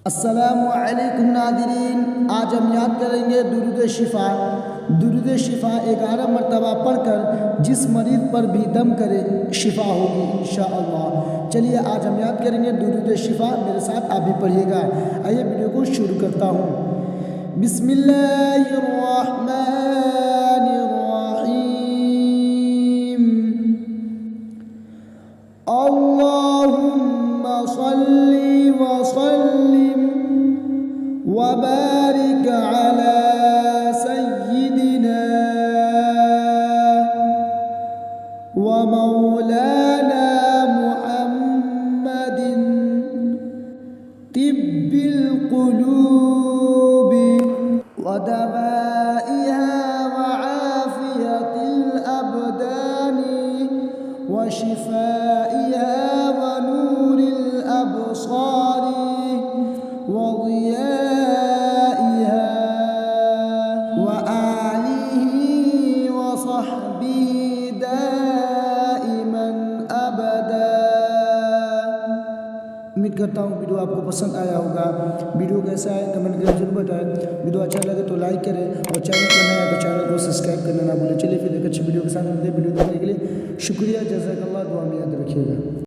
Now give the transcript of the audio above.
अस्सलामु अलैकुम नाज़रीन, आज हम याद करेंगे दुरूद शिफ़ा। दुरूद शिफ़ा 11 मरतबा पढ़कर जिस मरीज़ पर भी दम करे शिफ़ा होगी इंशाअल्लाह। चलिए आज हम याद करेंगे दुरूद शिफ़ा, मेरे साथ आप भी पढ़िएगा। आइए वीडियो को शुरू करता हूँ। बिस्मिल्लाहिर्रहमानिर्रहीम। अल्लाहुम्मा सल्ली व सल्लिम व बारिक अला सय्यिदिना व मौलाना मुहम्मदिन तिब्बिल क़ुलूबि व दवाइहा व आफ़ियतिल अबदानी व शिफ़ाइहा व नूरिल अबसारी व ज़ियाइहा व आलिहि व सहबिहि दाइमन अबदा। उम्मीद करता हूँ वीडियो आपको पसंद आया होगा। वीडियो कैसा है कमेंट करके जरूर बताएं। वीडियो अच्छा लगे तो लाइक करें और चैनल पर नया है तो चैनल को सब्सक्राइब करना ना भूलें। चलिए फिर एक अच्छी वीडियो के साथ मिलते हैं। वीडियो देखने के लिए शुक्रिया, जज़ाकल्लाह, दुआ में याद रखिएगा।